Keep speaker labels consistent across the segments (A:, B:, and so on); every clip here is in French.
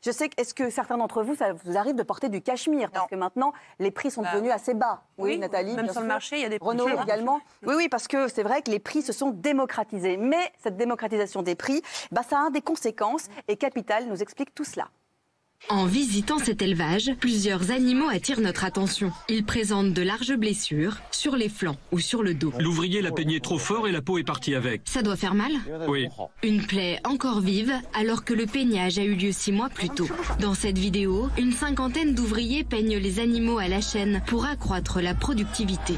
A: Je sais que, est-ce que certains d'entre vous, ça vous arrive de porter du cachemire? Parce que maintenant, les prix sont devenus assez bas. Oui, Nathalie,
B: même sur le marché, il y a des prix.
A: Renaud également. Oui, parce que c'est vrai que les prix se sont démocratisés. Mais cette démocratisation des prix, ça a des conséquences. Et Capital nous explique tout cela.
C: En visitant cet élevage, plusieurs animaux attirent notre attention. Ils présentent de larges blessures sur les flancs ou sur le dos.
D: L'ouvrier l'a peigné trop fort et la peau est partie avec.
C: Ça doit faire mal?
D: Oui.
C: Une plaie encore vive alors que le peignage a eu lieu 6 mois plus tôt. Dans cette vidéo, une cinquantaine d'ouvriers peignent les animaux à la chaîne pour accroître la productivité.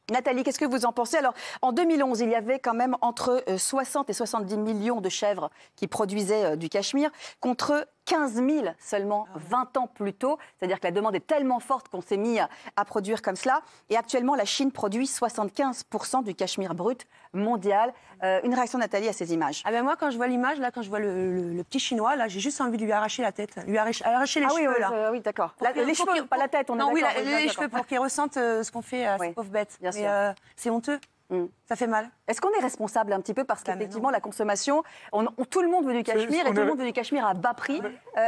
A: Nathalie, qu'est-ce que vous en pensez? Alors, en 2011, il y avait quand même entre 60 et 70 millions de chèvres qui produisaient du cachemire, contre 15 000 seulement 20 ans plus tôt. C'est-à-dire que la demande est tellement forte qu'on s'est mis à produire comme cela. Et actuellement, la Chine produit 75% du cachemire brut mondial. Une réaction, Nathalie, à ces images?
B: Moi, quand je vois l'image, là, quand je vois le petit Chinois, là, j'ai juste envie de lui arracher la tête, lui arracher les cheveux, là.
A: Oui, d'accord. Les cheveux, pas la tête, on est d'accord.
B: Oui, les cheveux, pour qu'ils ressentent ce qu'on fait à ces pauvres bêtes.
A: Bien sûr.
B: C'est honteux. Ça fait mal.
A: Est-ce qu'on est responsable un petit peu parce qu'effectivement la consommation, tout le monde veut du cachemire et tout le monde veut du cachemire à bas prix.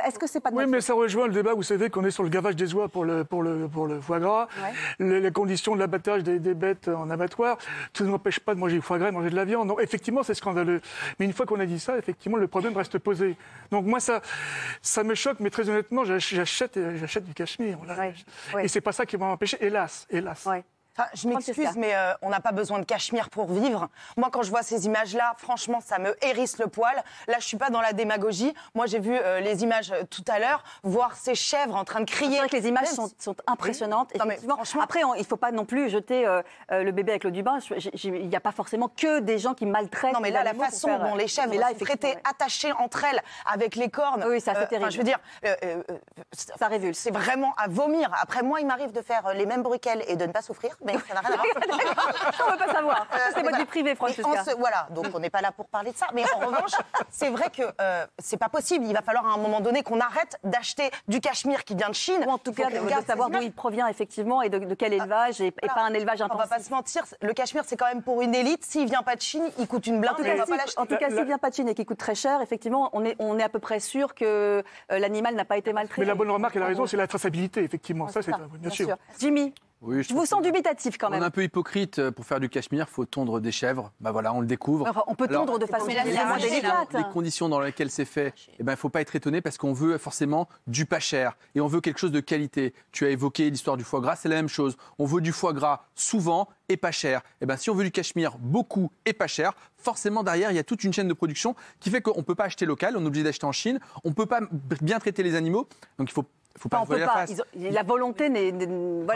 A: Est-ce que c'est pas de notre
E: mais ça rejoint le débat. Vous savez qu'on est sur le gavage des oies pour le foie gras, les conditions de l'abattage des bêtes en abattoir. Ça ne m'empêche pas de manger du foie gras et manger de la viande. Donc effectivement, c'est scandaleux. Mais une fois qu'on a dit ça, effectivement, le problème reste posé. Donc moi, ça me choque, mais très honnêtement, j'achète du cachemire. Et c'est pas ça qui va m'empêcher, hélas.
F: Enfin, je m'excuse, mais on n'a pas besoin de cachemire pour vivre. Moi, quand je vois ces images-là, franchement, ça me hérisse le poil. Là, je suis pas dans la démagogie. Moi, j'ai vu les images tout à l'heure, voir ces chèvres en train de crier.
A: C'est vrai que les images sont impressionnantes.
F: Oui. Non, mais franchement...
A: Après, il ne faut pas non plus jeter le bébé avec l'eau du bain. Il n'y a pas forcément que des gens qui maltraitent.
F: Non, mais là, la façon dont les chèvres sont traitées, attachées entre elles avec les cornes.
A: Oui, ça, c'est terrible.
F: Je veux dire,
A: ça révulse.
F: C'est vraiment à vomir. Après, moi, il m'arrive de faire les mêmes bruits qu'elles et de ne pas souffrir. Mais ça n'a rien à voir.
A: On ne veut pas savoir. C'est votre vie privée, Francesca.
F: Voilà, donc on n'est pas là pour parler de ça. Mais en revanche, c'est vrai que c'est pas possible. Il va falloir à un moment donné qu'on arrête d'acheter du cachemire qui vient de Chine.
A: Ou en tout cas, de savoir d'où il provient effectivement et de quel élevage et pas un élevage intensif.
F: On va pas se mentir, le cachemire c'est quand même pour une élite. S'il vient pas de Chine, il coûte une blinde.
A: En tout cas, s'il vient pas de Chine et qu'il coûte très cher, effectivement, on est à peu près sûr que l'animal n'a pas été maltraité.
E: Mais la bonne remarque, elle a raison, c'est la traçabilité, effectivement. Ça, c'est bien sûr.
A: Jimmy.
G: Oui,
A: je vous sens dubitatif quand même.
G: On est un peu hypocrite. Pour faire du cachemire, il faut tondre des chèvres. Voilà, on le découvre.
A: Enfin, on peut tondre de façon délicate.
G: Les conditions dans lesquelles c'est fait, il ne faut pas être étonné parce qu'on veut forcément du pas cher et on veut quelque chose de qualité. Tu as évoqué l'histoire du foie gras, c'est la même chose. On veut du foie gras souvent et pas cher. Si on veut du cachemire beaucoup et pas cher, forcément derrière, il y a toute une chaîne de production qui fait qu'on ne peut pas acheter local, on est obligé d'acheter en Chine, on ne peut pas bien traiter les animaux, donc il faut pas
A: on peut pas. La volonté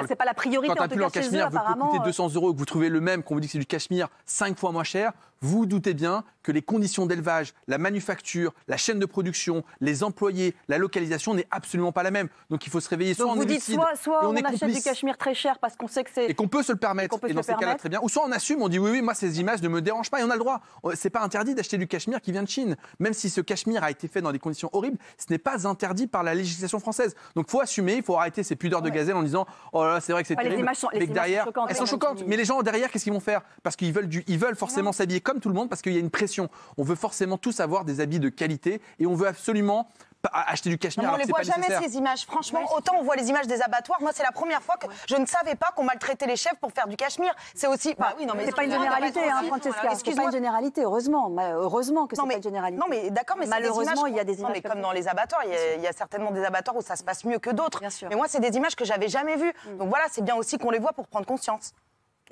A: c'est pas la priorité.
G: Quand un pull en cachemire peut coûter 200 € et que vous trouvez le même, qu'on vous dit que c'est du cachemire 5 fois moins cher, vous doutez bien que les conditions d'élevage, la manufacture, la chaîne de production, les employés, la localisation n'est absolument pas la même. Donc il faut se réveiller.
A: Donc vous dites soit on achète du cachemire très cher parce qu'on sait que c'est...
G: Et qu'on peut se le permettre. Et dans ces cas-là, très bien. Ou soit on assume, on dit oui, moi ces images ne me dérangent pas et on a le droit. C'est pas interdit d'acheter du cachemire qui vient de Chine. Même si ce cachemire a été fait dans des conditions horribles, ce n'est pas interdit par la législation française. Donc il faut assumer, il faut arrêter ces pudeurs de gazelle en disant oh là là, c'est vrai que c'est terrible.
A: Les
G: derrière, elles sont choquantes. Mais les gens derrière, qu'est-ce qu'ils vont faire? Parce qu'ils veulent forcément s'habiller comme tout le monde parce qu'il y a une pression. On veut forcément tous avoir des habits de qualité et on veut absolument acheter du cachemire.
F: On ne les voit jamais ces images. Franchement, autant on voit les images des abattoirs. Moi, c'est la première fois que je ne savais pas qu'on maltraitait les chèvres pour faire du cachemire. C'est aussi.
A: C'est pas une généralité, Francesca. C'est pas une généralité, heureusement. Heureusement que c'est pas une généralité.
F: Non, mais d'accord, mais
A: malheureusement, il y a des images.
F: Mais comme dans les abattoirs, il y a certainement des abattoirs où ça se passe mieux que d'autres. Mais moi, c'est des images que j'avais jamais vues. Donc voilà, c'est bien aussi qu'on les voit pour prendre conscience.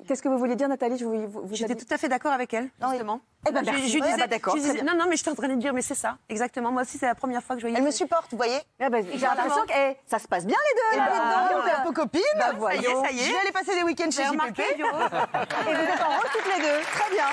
A: Qu'est-ce que vous vouliez dire, Nathalie?
B: J'étais tout à fait d'accord avec elle, justement.
A: Merci. D'accord.
B: Non, mais je suis en train de dire, mais c'est ça, exactement. Moi aussi, c'est la première fois que je voyais.
F: Elle me supporte, vous voyez.
A: J'ai l'impression que ça se passe bien les deux.
F: On est un peu copines.
A: Ça y est.
F: Je vais aller passer des week-ends chez JPP.
A: Et vous êtes en rose toutes les deux. Très bien.